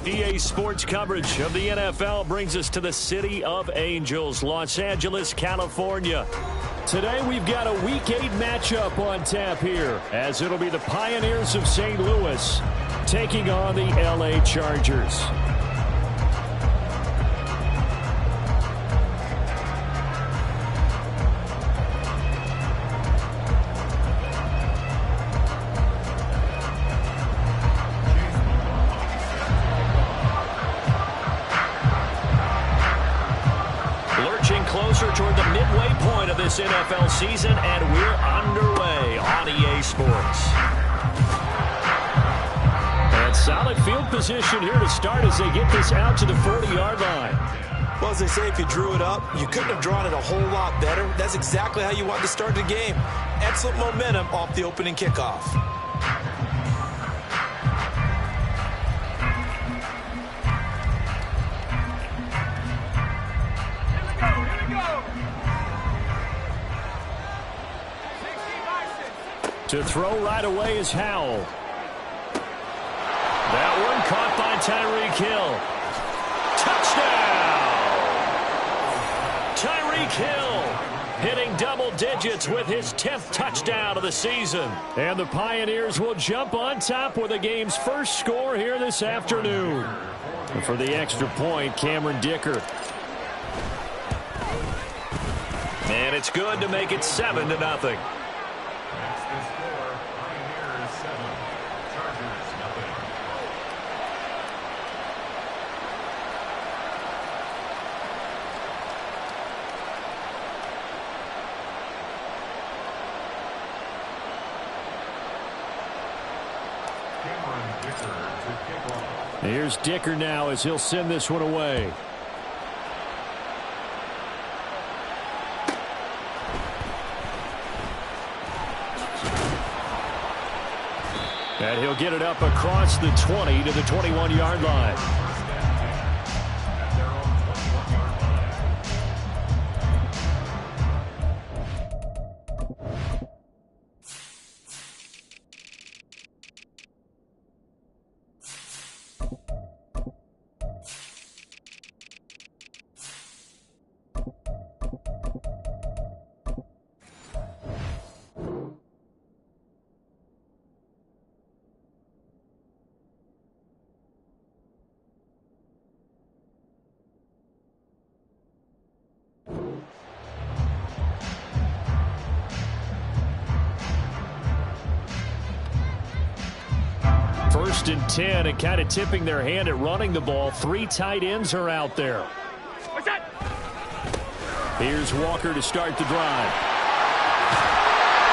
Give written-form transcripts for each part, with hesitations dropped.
EA Sports coverage of the NFL brings us to the City of Angels, Los Angeles, California. Today we've got a Week 8 matchup on tap here, as it'll be the Pioneers of St. Louis taking on the LA Chargers. Closer toward the midway point of this NFL season, and we're underway on EA Sports. And solid field position here to start as they get this out to the 40-yard line. Well, as they say, if you drew it up, you couldn't have drawn it a whole lot better. That's exactly how you want to start the game. Excellent momentum off the opening kickoff. To throw right away is Howell. That one caught by Tyreek Hill. Touchdown! Tyreek Hill hitting double digits with his 10th touchdown of the season. And the Pioneers will jump on top with the game's first score here this afternoon. And for the extra point, Cameron Dicker. And it's good to make it 7-0. Here's Dicker now as he'll send this one away. And he'll get it up across the 20 to the 21-yard line. First and 10, and kind of tipping their hand at running the ball. 3 tight ends are out there. Here's Walker to start the drive.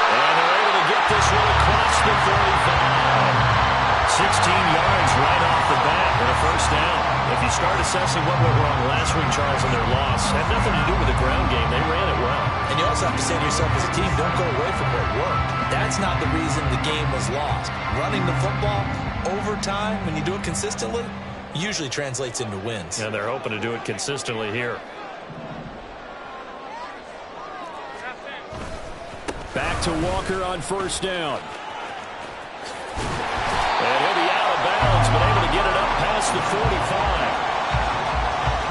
And they're able to get this one across the 45. 16 yards right off the bat and a first down. If you start assessing what went wrong last week, Charles, in their loss, had nothing to do with the ground game. They ran it well. And you also have to say to yourself as a team, don't go away from what worked. That's not the reason the game was lost. Running the football over time, when you do it consistently, usually translates into wins. And they're hoping to do it consistently here. Back to Walker on first down. And he'll be out of bounds, but able to get it up past the 45.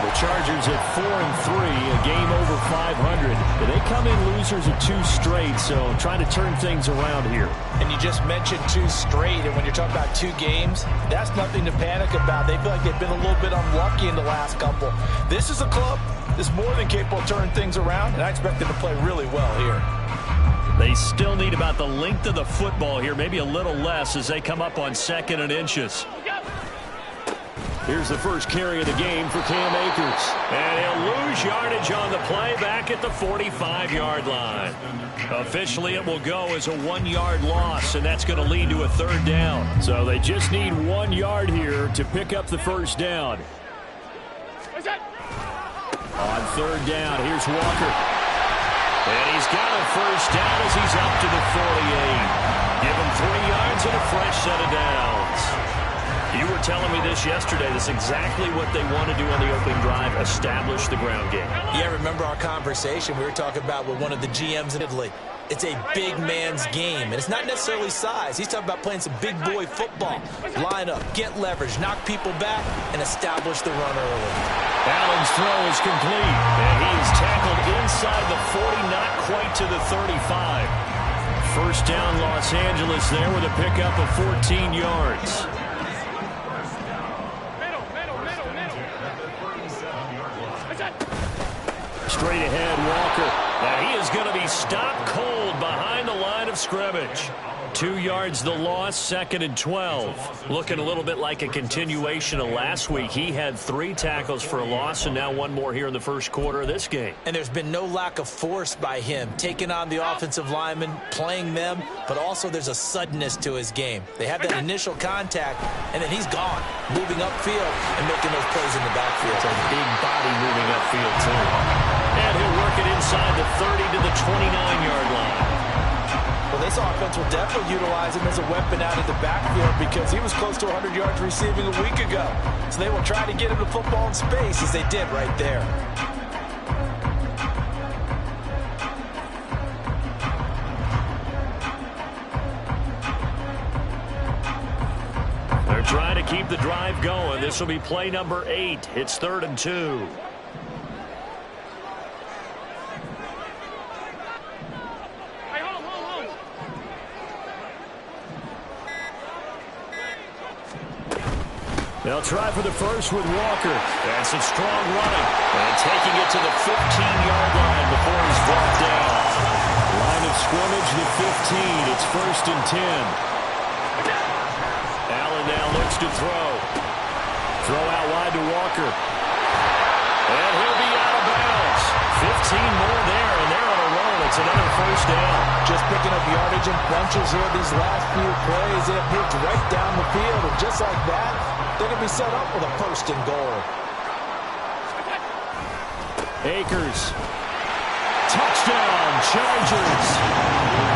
The Chargers at 4-3, a game over 500. They come in losers of 2 straight, so trying to turn things around here. And you just mentioned 2 straight, and when you're talking about 2 games, that's nothing to panic about. They feel like they've been a little bit unlucky in the last couple. This is a club that's more than capable of turning things around, and I expect them to play really well here. They still need about the length of the football here, maybe a little less as they come up on 2nd and inches. Here's the first carry of the game for Cam Akers. And he'll lose yardage on the play back at the 45-yard line. Officially, it will go as a 1-yard loss, and that's going to lead to a 3rd down. So they just need 1 yard here to pick up the first down. On 3rd down, here's Walker. And he's got a first down as he's up to the 48. Give him 3 yards and a fresh set of downs. You were telling me this yesterday. That's exactly what they want to do on the opening drive, establish the ground game. Yeah, remember our conversation. We were talking about with one of the GMs in Italy. It's a big man's game, and it's not necessarily size. He's talking about playing some big boy football. Line up, get leverage, knock people back, and establish the run early. Allen's throw is complete, and he is tackled inside the 40, not quite to the 35. First down, Los Angeles there with a pickup of 14 yards. Straight ahead, Walker. And he is going to be stopped cold behind the line of scrimmage. 2 yards the loss, 2nd and 12. Looking a little bit like a continuation of last week. He had 3 tackles for a loss, and now 1 more here in the first quarter of this game. And there's been no lack of force by him, taking on the offensive linemen, playing them, but also there's a suddenness to his game. They have that initial contact, and then he's gone, moving upfield and making those plays in the backfield. It's a big body moving upfield, too. And he'll work it inside the 30 to the 29-yard line. Well, this offense will definitely utilize him as a weapon out of the backfield because he was close to 100 yards receiving a week ago. So they will try to get him the football in space as they did right there. They're trying to keep the drive going. This will be play number 8. It's 3rd and 2. They'll try for the first with Walker. That's some strong running. And taking it to the 15-yard line before he's brought down. Line of scrimmage, the 15. It's 1st and 10. Allen now looks to throw. Throw out wide to Walker. And he'll be out of bounds. 15 more there, and they're on a roll. It's another first down. Just picking up yardage in bunches here these last few plays. They have moved right down the field, and just like that, they're going to be set up with a 1st and goal. Akers. Touchdown, Chargers.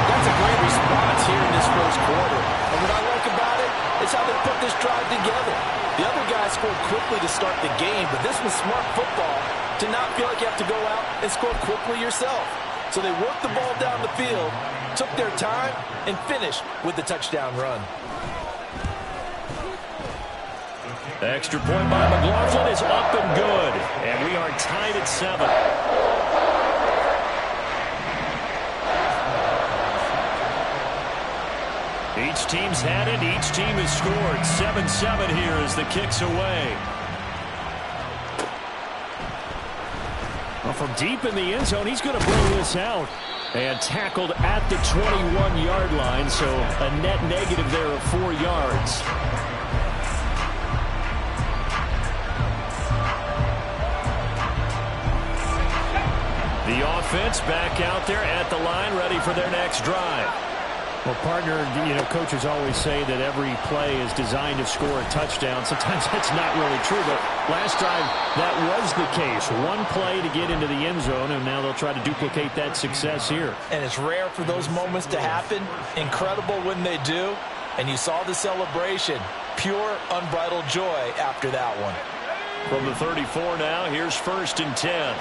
That's a great response here in this first quarter. And what I like about it is how they put this drive together. The other guys scored quickly to start the game, but this was smart football to not feel like you have to go out and score quickly yourself. So they worked the ball down the field, took their time, and finished with the touchdown run. The extra point by McLaughlin is up and good. And we are tied at 7. Each team's had it. Each team has scored. 7-7 here as the kick's away. Well, from deep in the end zone, he's going to bring this out. And tackled at the 21-yard line, so a net negative there of 4 yards. The offense back out there at the line, ready for their next drive. Well, partner, coaches always say that every play is designed to score a touchdown. Sometimes that's not really true, but last drive, that was the case. One play to get into the end zone, and now they'll try to duplicate that success here. And it's rare for those moments to happen. Incredible when they do. And you saw the celebration. Pure, unbridled joy after that one. From the 34 now, here's 1st and 10.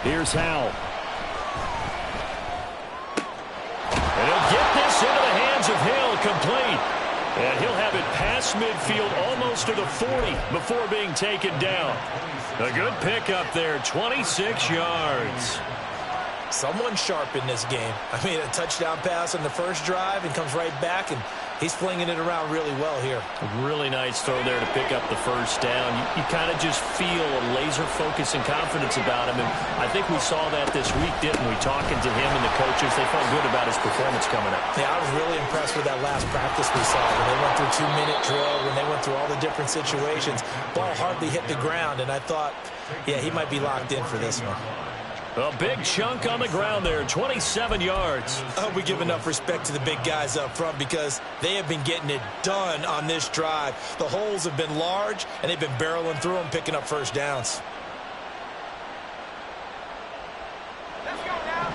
Here's Howell. And he'll get this into the hands of Hill, complete. And he'll have it past midfield almost to the 40 before being taken down. A good pickup there, 26 yards. Someone sharp in this game. I mean, a touchdown pass on the first drive and comes right back, and he's flinging it around really well here. A really nice throw there to pick up the first down. You kind of just feel a laser focus and confidence about him, and I think we saw that this week, didn't we? Talking to him and the coaches, they felt good about his performance coming up. Yeah, I was really impressed with that last practice we saw when they went through 2-minute drill, when they went through all the different situations. Ball hardly hit the ground, and I thought, yeah, he might be locked in for this one. A big chunk on the ground there, 27 yards. I hope we give enough respect to the big guys up front because they have been getting it done on this drive. The holes have been large, and they've been barreling through them, picking up first downs. Let's go now.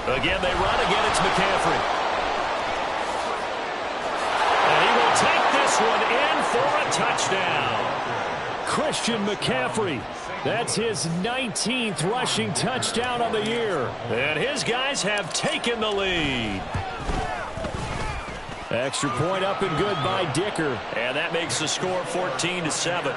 Again, they run. Again, it's McCaffrey. And he will take this one in for a touchdown. Christian McCaffrey. That's his 19th rushing touchdown on the year. And his guys have taken the lead. Extra point up and good by Dicker. And that makes the score 14-7.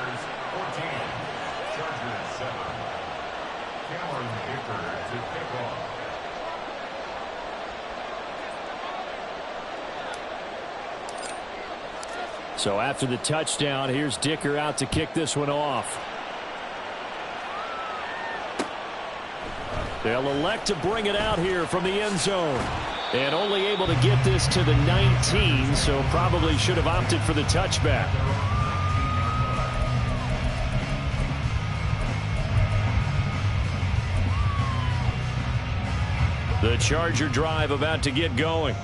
So after the touchdown, here's Dicker out to kick this one off. They'll elect to bring it out here from the end zone. And only able to get this to the 19, so probably should have opted for the touchback. The Charger drive about to get going.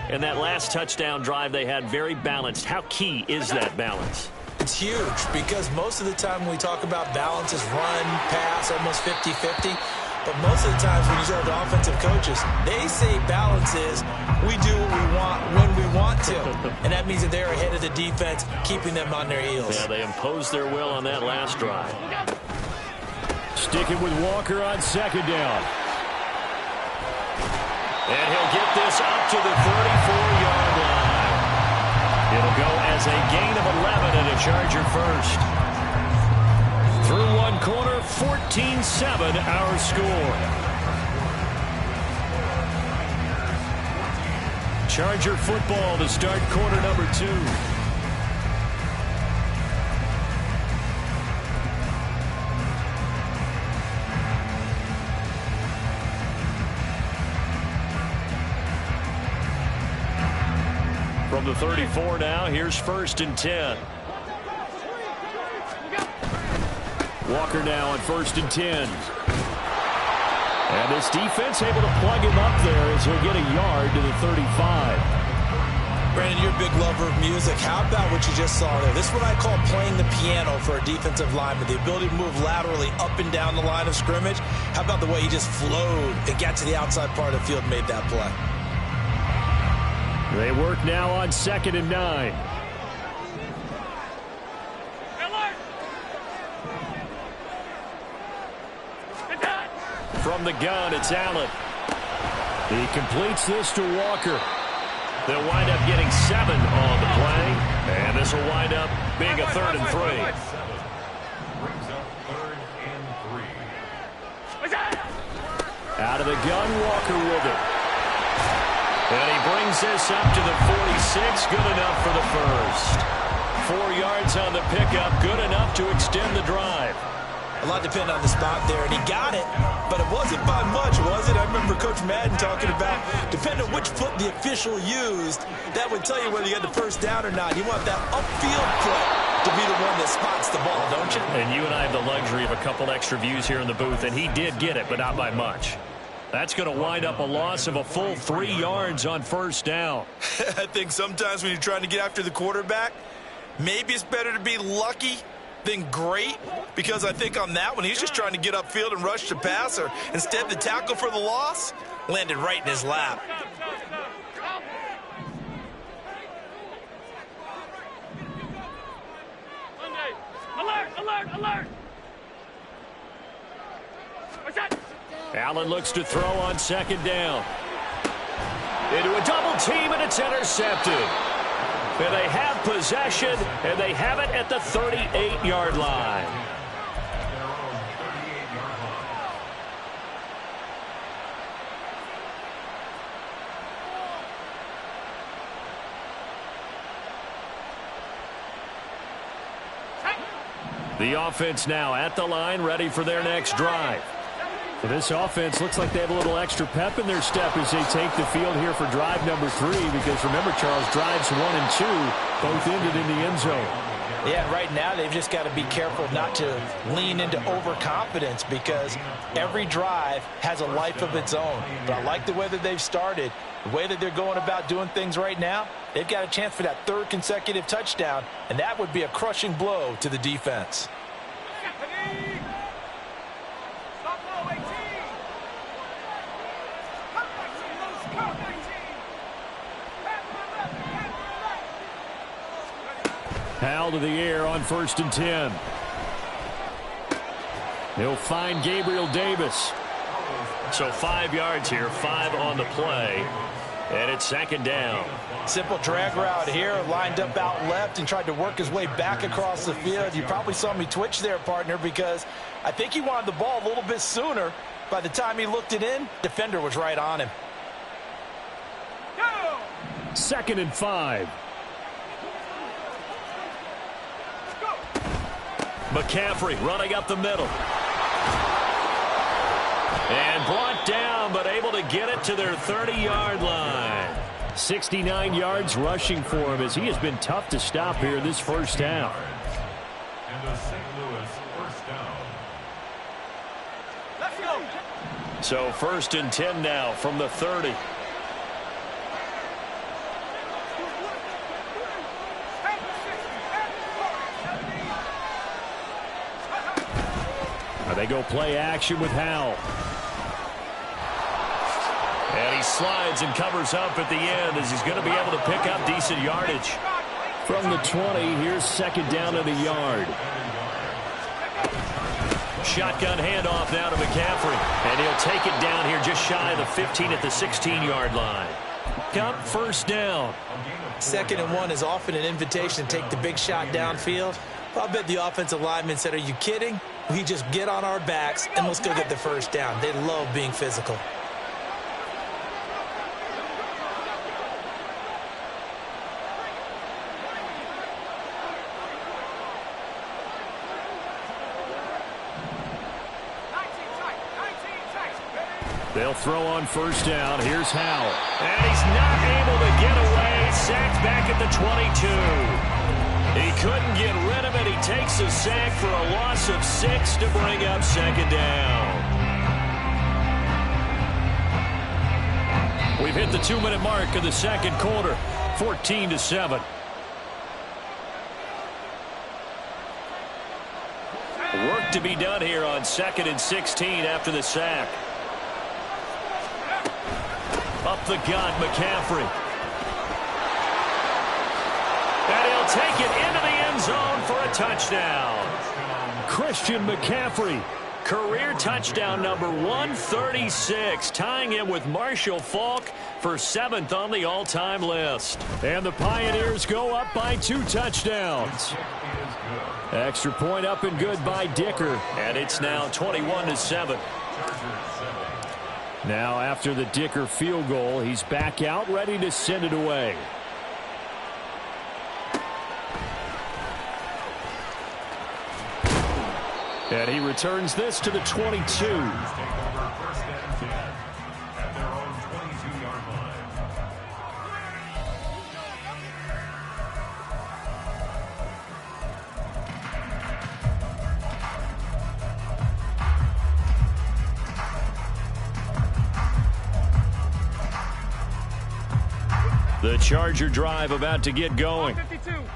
And that last touchdown drive they had very balanced. How key is that balance? It's huge because most of the time when we talk about balance is run, pass, almost 50-50. But most of the times when you talk to offensive coaches, they say balance is we do what we want when we want to. And that means that they're ahead of the defense, keeping them on their heels. Yeah, they imposed their will on that last drive. Sticking with Walker on second down. And he'll get this up to the 34-yard line. It'll go as a gain of 11 and a Charger first. Through one quarter, 14-7 our score. Charger football to start quarter number 2. From the 34 now, here's 1st and 10. Walker now on 1st and 10. And this defense able to plug him up there as he'll get a yard to the 35. Brandon, you're a big lover of music. How about what you just saw there? This is what I call playing the piano for a defensive lineman. The ability to move laterally up and down the line of scrimmage. How about the way he just flowed and got to the outside part of the field and made that play? They work now on 2nd and 9. From the gun, it's Allen. He completes this to Walker. They'll wind up getting 7 on the play. And this will wind up being a 3rd and 3. Out of the gun, Walker with it. And he brings this up to the 46. Good enough for the first. 4 yards on the pickup. Good enough to extend the drive. A lot depended on the spot there, and he got it, but it wasn't by much, was it? I remember Coach Madden talking about, depending on which foot the official used, that would tell you whether you had the first down or not. You want that upfield foot to be the one that spots the ball, don't you? And you and I have the luxury of a couple extra views here in the booth, and he did get it, but not by much. That's going to wind up a loss of a full 3 yards on 1st down. I think sometimes when you're trying to get after the quarterback, maybe it's better to be lucky than great, because I think on that one, he's just trying to get upfield and rush the passer. Instead, the tackle for the loss landed right in his lap. Alert, alert, alert! Allen looks to throw on 2nd down. Into a double team, and it's intercepted. And they have possession, and they have it at the 38-yard line. The offense now at the line, ready for their next drive. So this offense looks like they have a little extra pep in their step as they take the field here for drive number 3, because remember, Charles, drives 1 and 2 both ended in the end zone. Yeah, right now they've just got to be careful not to lean into overconfidence, because every drive has a life of its own. But I like the way that they've started, the way that they're going about doing things right now. They've got a chance for that 3rd consecutive touchdown, and that would be a crushing blow to the defense. Howell to the air on 1st and 10. He'll find Gabriel Davis. So 5 yards here, 5 on the play. And it's 2nd down. Simple drag route here, lined up out left and tried to work his way back across the field. You probably saw me twitch there, partner, because I think he wanted the ball a little bit sooner. By the time he looked it in, defender was right on him. 2nd and 5. McCaffrey running up the middle. And brought down, but able to get it to their 30-yard line. 69 yards rushing for him as he has been tough to stop here this first half. And the St. Louis first down. Let's go. So 1st and 10 now from the 30. They go play action with Howell. And he slides and covers up at the end as he's going to be able to pick up decent yardage. From the 20, here's 2nd down and a yard. Shotgun handoff now to McCaffrey. And he'll take it down here just shy of the 15 at the 16-yard line. Up 1st down. 2nd and 1 is often an invitation to take the big shot downfield. I bet the offensive lineman said, are you kidding? We just get on our backs and let's go get the 1st down. They love being physical. They'll throw on 1st down. Here's Howell. And he's not able to get away. Sacked back at the 22. He couldn't get rid of it. He takes a sack for a loss of 6 to bring up 2nd down. We've hit the 2-minute mark of the 2nd quarter. 14-7. Work to be done here on 2nd and 16 after the sack. Up the gut, McCaffrey. And he'll take it into the end zone for a touchdown. Christian McCaffrey, career touchdown number 136, tying him with Marshall Faulk for 7th on the all-time list. And the Pioneers go up by 2 touchdowns. Extra point up and good by Dicker. And it's now 21-7. Now after the Dicker field goal, he's back out ready to send it away. And he returns this to the 22. The Charger drive about to get going.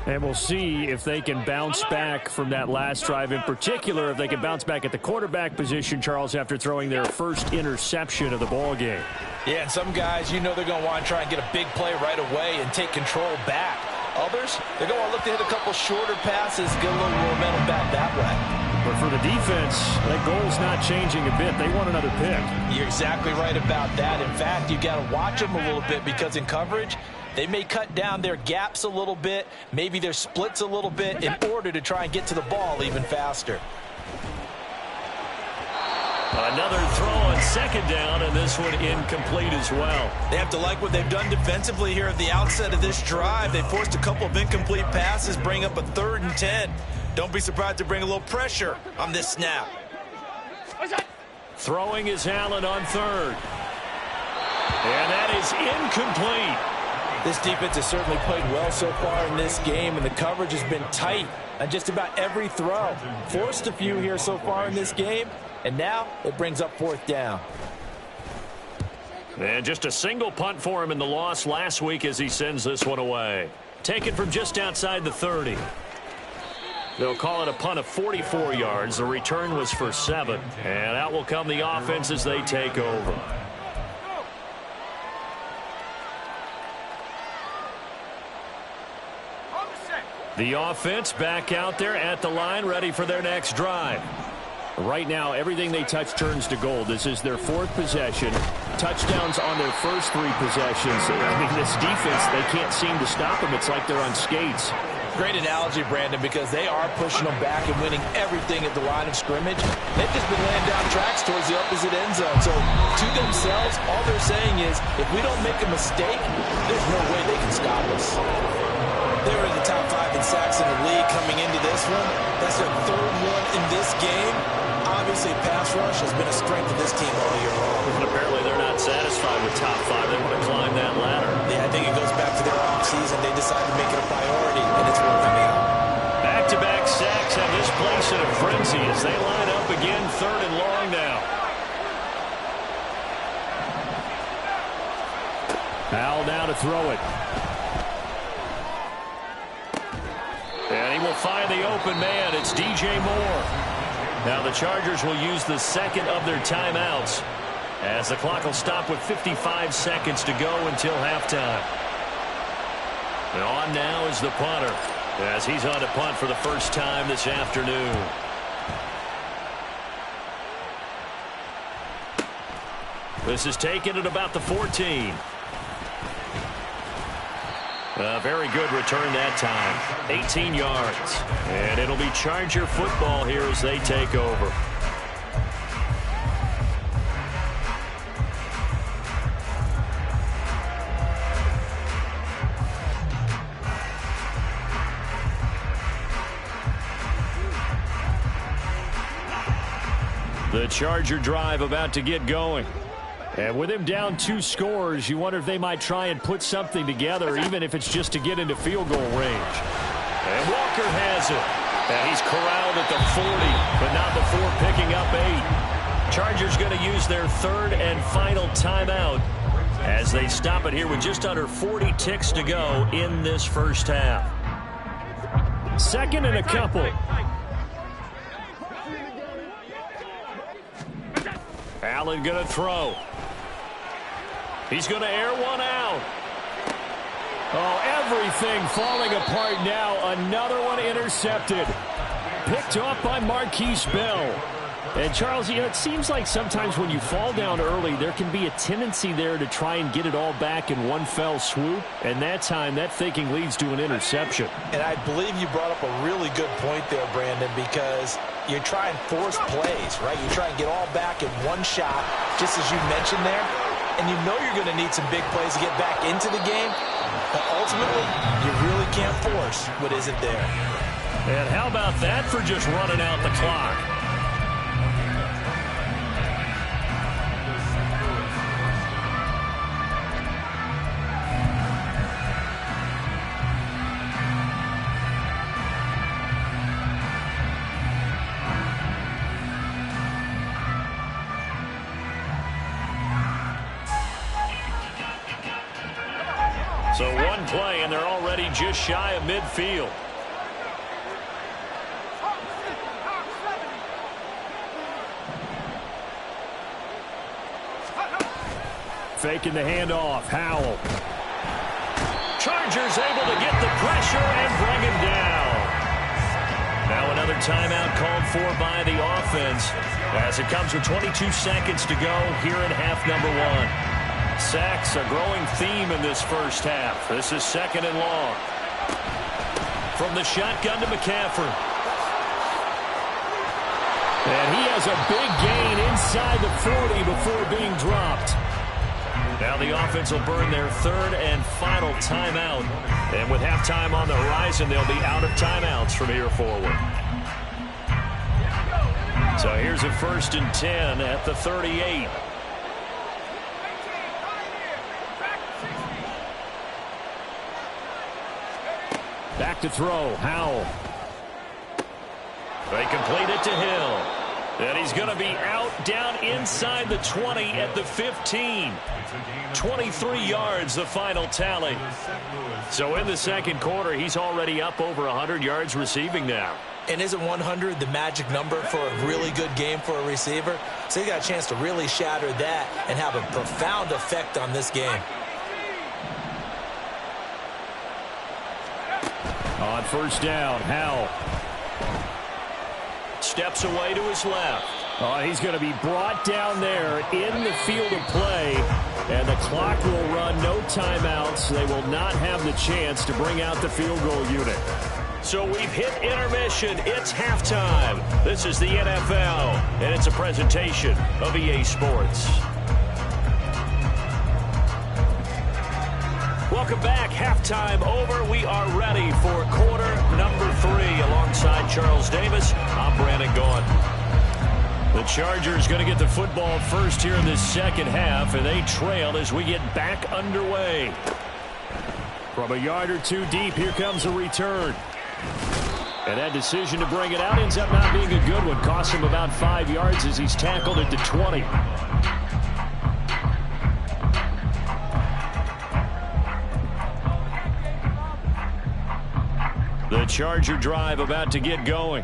And we'll see if they can bounce back from that last drive. In particular, if they can bounce back at the quarterback position, Charles, after throwing their first interception of the ball game. Yeah, and some guys, you know they're going to want to try and get a big play right away and take control back. Others, they're going to look to hit a couple shorter passes, get a little momentum back that way. But for the defense, that goal's not changing a bit. They want another pick. You're exactly right about that. In fact, you got to watch them a little bit because in coverage, they may cut down their gaps a little bit, maybe their splits a little bit in order to try and get to the ball even faster. Another throw on 2nd down, and this one incomplete as well. They have to like what they've done defensively here at the outset of this drive. They forced a couple of incomplete passes, bring up a 3rd and 10. Don't be surprised to bring a little pressure on this snap. Throwing is Allen on 3rd. And that is incomplete. This defense has certainly played well so far in this game, and the coverage has been tight on just about every throw. Forced a few here so far in this game, and now it brings up 4th down. And just a single punt for him in the loss last week as he sends this one away. Taken from just outside the 30. They'll call it a punt of 44 yards. The return was for 7. And out will come the offense as they take over. The offense back out there at the line, ready for their next drive. Right now, everything they touch turns to gold. This is their 4th possession. Touchdowns on their first 3 possessions. I mean, this defense, they can't seem to stop them. It's like they're on skates. Great analogy, Brandon, because they are pushing them back and winning everything at the line of scrimmage. They've just been laying down tracks towards the opposite end zone. So to themselves, all they're saying is, if we don't make a mistake, there's no way they can stop us. They were in the top 5 in sacks in the league coming into this one. That's their 3rd one in this game. Obviously, pass rush has been a strength of this team all year long. And apparently, they're not satisfied with top 5. They want to climb that ladder. Yeah, I think it goes back to their offseason. They decided to make it a priority, and it's working out. Back-to-back sacks have this place in a frenzy as they line up again, 3rd and long now. Powell now to throw it. And he will find the open man. It's DJ Moore. Now the Chargers will use the 2nd of their timeouts as the clock will stop with 55 seconds to go until halftime. And on now is the punter as he's on to punt for the first time this afternoon. This is taken at about the 14. A very good return that time. 18 yards. And it'll be Charger football here as they take over. The Charger drive about to get going. And with him down 2 scores, you wonder if they might try and put something together, even if it's just to get into field goal range. And Walker has it. And he's corralled at the 40, but not before picking up 8. Chargers going to use their 3rd and final timeout as they stop it here with just under 40 ticks to go in this first half. 2nd and a couple. Allen going to throw. He's going to air one out. Oh, everything falling apart now. Another one intercepted. Picked off by Marquise Bell. And, Charles, you know, it seems like sometimes when you fall down early, there can be a tendency there to try and get it all back in one fell swoop. And that time, that thinking leads to an interception. And I believe you brought up a really good point there, Brandon, because you try and force plays, right? You try and get all back in one shot, just as you mentioned there. And you know you're going to need some big plays to get back into the game. But ultimately, you really can't force what isn't there. And how about that for just running out the clock? So one play, and they're already just shy of midfield. Faking the handoff. Howell. Chargers able to get the pressure and bring him down. Now another timeout called for by the offense as it comes with 22 seconds to go here in half number 1. Sacks, a growing theme in this first half. This is 2nd and long. From the shotgun to McCaffrey. And he has a big gain inside the 40 before being dropped. Now the offense will burn their 3rd and final timeout. And with halftime on the horizon, they'll be out of timeouts from here forward. So here's a 1st and 10 at the 38. Back to throw. Howell. They complete it to Hill. And he's going to be out down inside the 20 at the 15. 23 yards, the final tally. So in the second quarter, he's already up over 100 yards receiving now. And isn't 100 the magic number for a really good game for a receiver? So he got a chance to really shatter that and have a profound effect on this game. On On first down, Howell steps away to his left. He's going to be brought down there in the field of play, and the clock will run. No timeouts. They will not have the chance to bring out the field goal unit. So we've hit intermission. It's halftime. This is the NFL, and it's a presentation of EA Sports. Welcome back. Halftime over. We are ready for quarter number 3. Alongside Charles Davis, I'm Brandon Gaughan. The Chargers going to get the football first here in this second half, and they trail as we get back underway. From a yard or two deep, here comes a return. And that decision to bring it out ends up not being a good one. Costs him about 5 yards as he's tackled at the 20. The Charger drive about to get going.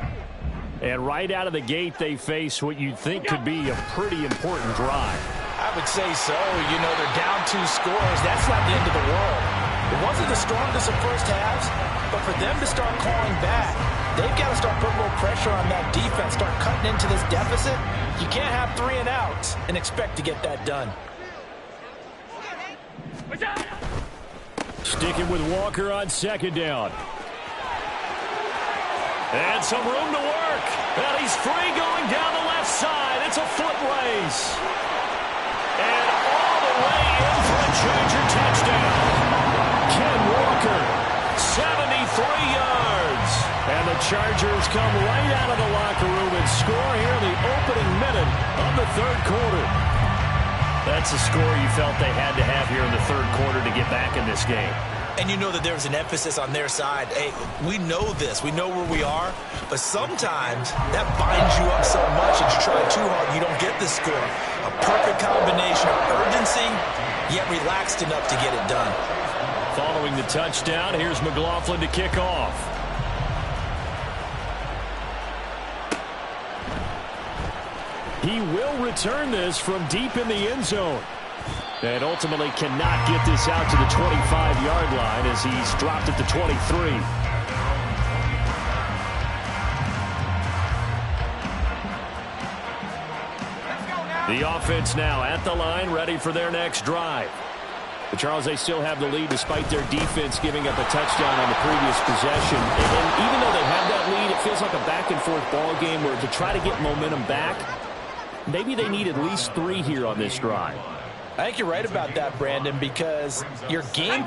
And right out of the gate, they face what you'd think could be a pretty important drive. I would say so. You know, they're down 2 scores. That's not the end of the world. It wasn't the strongest of first halves, but for them to start clawing back, they've got to start putting a little pressure on that defense, start cutting into this deficit. You can't have 3 and outs and expect to get that done. Sticking with Walker on second down. And some room to work. And he's free going down the left side. It's a foot race. And all the way in for a Charger touchdown. Ken Walker, 73 yards. And the Chargers come right out of the locker room and score here in the opening minute of the third quarter. That's a score you felt they had to have here in the third quarter to get back in this game. And you know that there's an emphasis on their side. Hey, we know this. We know where we are. But sometimes that binds you up so much that you try too hard, you don't get the score. A perfect combination of urgency, yet relaxed enough to get it done. Following the touchdown, here's McLaughlin to kick off. He will return this from deep in the end zone. And ultimately cannot get this out to the 25-yard line as he's dropped at the 23. The offense now at the line, ready for their next drive. The Charles, they still have the lead despite their defense giving up a touchdown on the previous possession. And even though they have that lead, it feels like a back-and-forth ball game where to try to get momentum back, maybe they need at least 3 here on this drive. I think you're right about that, Brandon, because your game